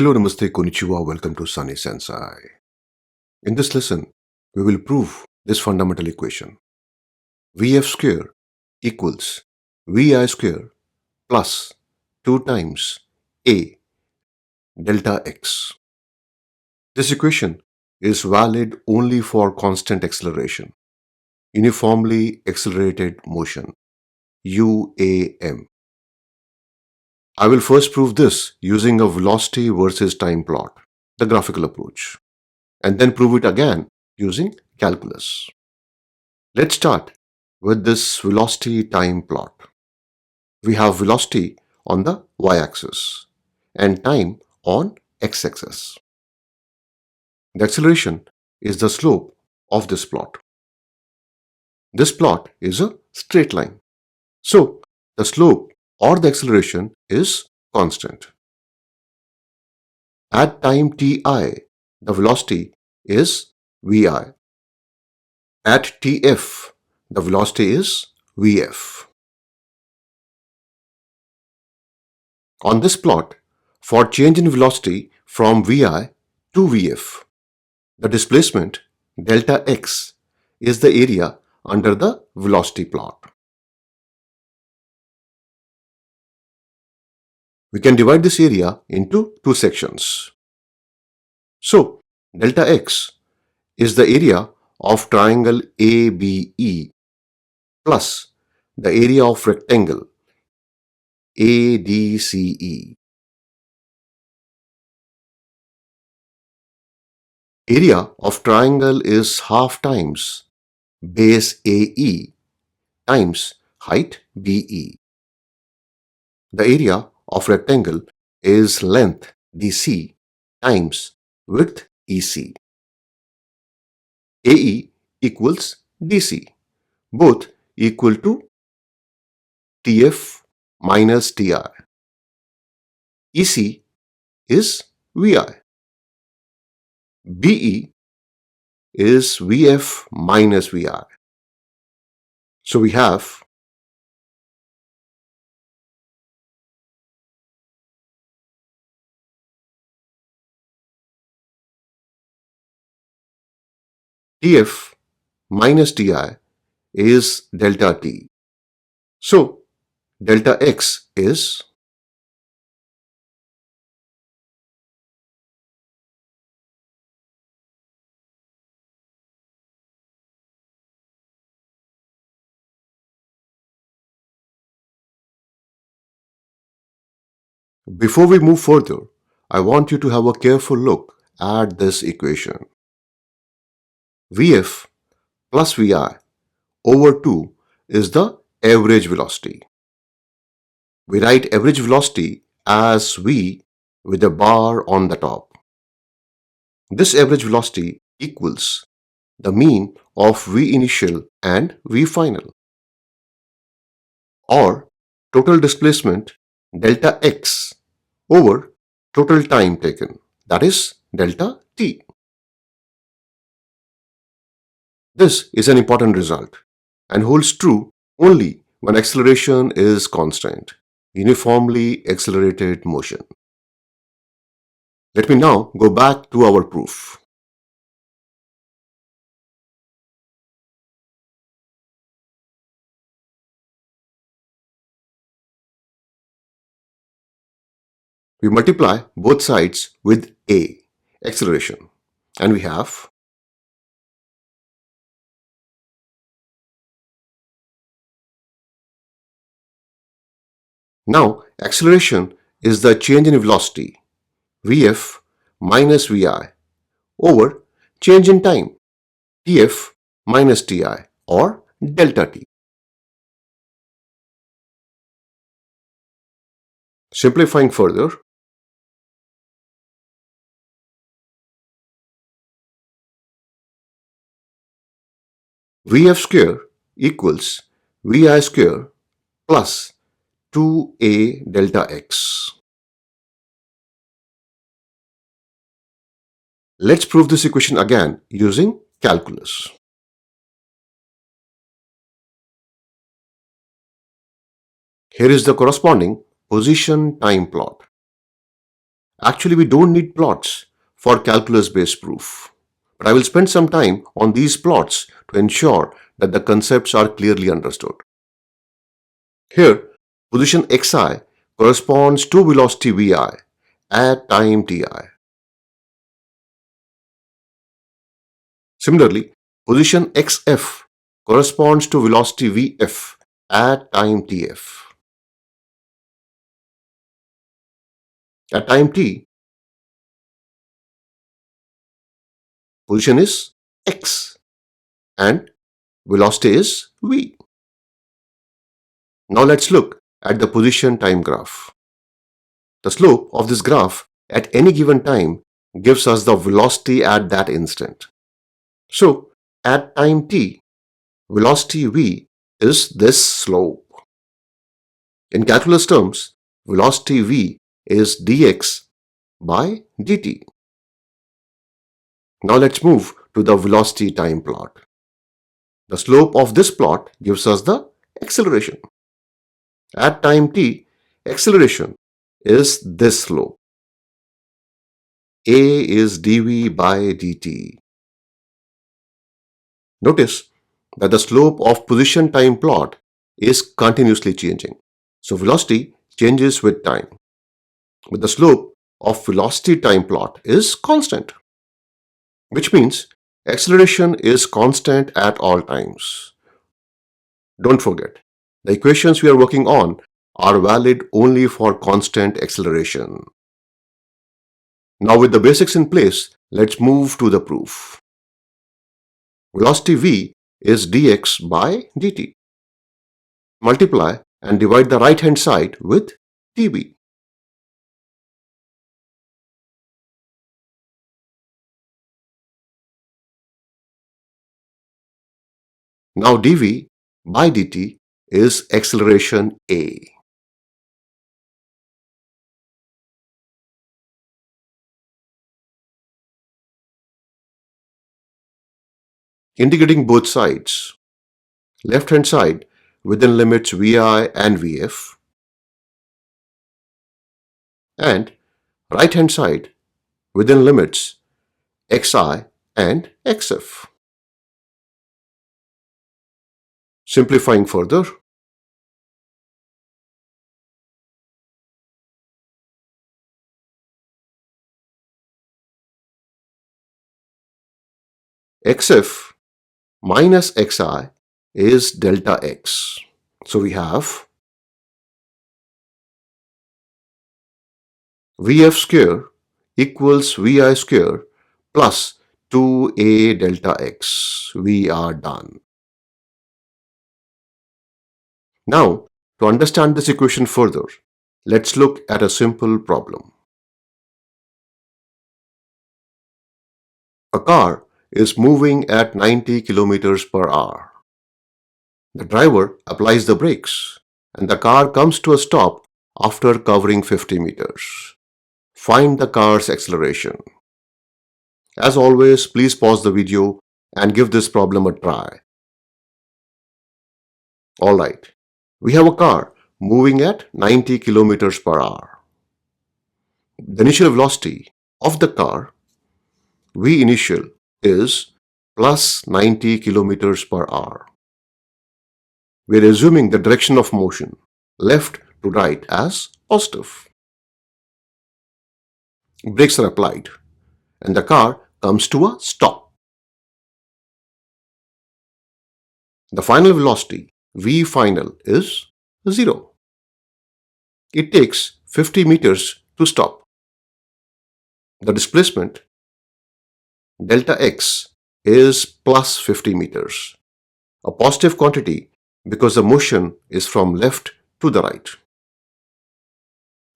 Hello, Namaste, Konnichiwa, welcome to Sunny Sensei. In this lesson, we will prove this fundamental equation. vf square equals vi square plus 2 times a delta x. This equation is valid only for constant acceleration, uniformly accelerated motion, UAM. I will first prove this using a velocity versus time plot, the graphical approach, and then prove it again using calculus. Let's start with this velocity time plot. We have velocity on the y-axis and time on x-axis. The acceleration is the slope of this plot. This plot is a straight line. So, the slope or the acceleration is constant. At time ti, the velocity is vi. At tf, the velocity is vf. On this plot, for change in velocity from vi to vf, the displacement delta x is the area under the velocity plot. We can divide this area into two sections. So, delta x is the area of triangle ABE plus the area of rectangle ADCE. Area of triangle is half times base AE times height BE. The area of rectangle is length DC times width EC. AE equals DC, both equal to TF minus TI. EC is VI. BE is VF minus VI. So we have TF minus TI is delta T. So delta X is Before we move further, I want you to have a careful look at this equation. Vf plus Vi over 2 is the average velocity. We write average velocity as V with a bar on the top. This average velocity equals the mean of V initial and V final, or total displacement delta x over total time taken, that is delta t. This is an important result and holds true only when acceleration is constant, uniformly accelerated motion. Let me now go back to our proof. We multiply both sides with a, acceleration, and we have now acceleration is the change in velocity Vf minus Vi over change in time Tf minus Ti or delta T. Simplifying further, Vf square equals Vi square plus 2a delta x. Let's prove this equation again using calculus. Here is the corresponding position time plot. Actually, we don't need plots for calculus-based proof. But I will spend some time on these plots to ensure that the concepts are clearly understood. Here, position xi corresponds to velocity vi at time ti. Similarly, position xf corresponds to velocity vf at time tf. At time t, position is x and velocity is v. Now let's look at the position time graph. The slope of this graph at any given time gives us the velocity at that instant. So, at time t, velocity v is this slope. In calculus terms, velocity v is dx by dt. Now let's move to the velocity time plot. The slope of this plot gives us the acceleration. At time t, acceleration is this slope. A is dv by dt. Notice that the slope of position time plot is continuously changing. So velocity changes with time, but the slope of velocity time plot is constant, which means acceleration is constant at all times. Don't forget, the equations we are working on are valid only for constant acceleration. Now with the basics in place, let's move to the proof. Velocity v is dx by dt. Multiply and divide the right hand side with dv. Now dv by dt is acceleration a. Integrating both sides, left hand side within limits vi and vf, and right hand side within limits xi and xf. Simplifying further, xf minus xi is delta x. So we have vf square equals vi square plus 2a delta x. We are done. Now, to understand this equation further, let's look at a simple problem. A car is moving at 90 kilometers per hour. The driver applies the brakes and the car comes to a stop after covering 50 meters. Find the car's acceleration. As always, please pause the video and give this problem a try. Alright, we have a car moving at 90 kilometers per hour. The initial velocity of the car, V initial, is plus 90 kilometers per hour. We are assuming the direction of motion, left to right, as positive. Brakes are applied and the car comes to a stop. The final velocity, V final, is 0. It takes 50 meters to stop. The displacement, delta x, is plus 50 meters, a positive quantity because the motion is from left to the right.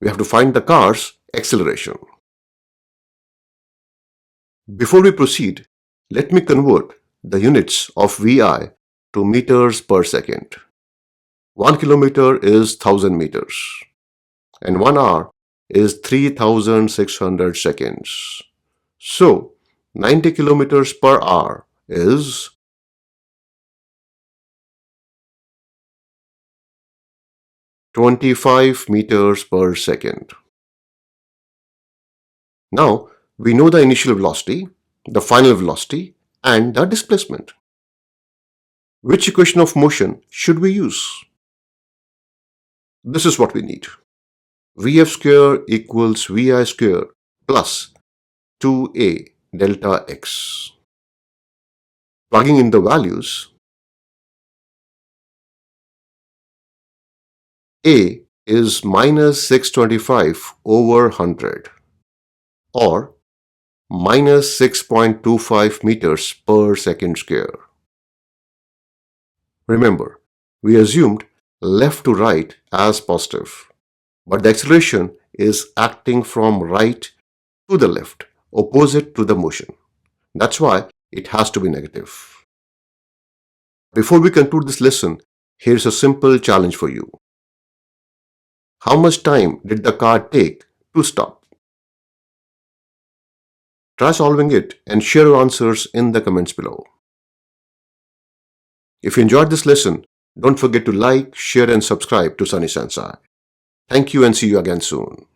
We have to find the car's acceleration. Before we proceed, let me convert the units of VI to meters per second. 1 kilometer is 1000 meters and 1 hour is 3600 seconds. So, 90 kilometers per hour is 25 meters per second. Now, we know the initial velocity, the final velocity, and the displacement. Which equation of motion should we use? This is what we need. vf square equals vi square plus 2a delta x. Plugging in the values, a is minus 625 over 100 or minus 6.25 meters per second square. Remember, we assumed left to right as positive, but the acceleration is acting from right to the left, opposite to the motion. That's why it has to be negative. Before we conclude this lesson, here's a simple challenge for you. How much time did the car take to stop? Try solving it and share your answers in the comments below. If you enjoyed this lesson, don't forget to like, share and subscribe to Sunny Sensei. Thank you and see you again soon.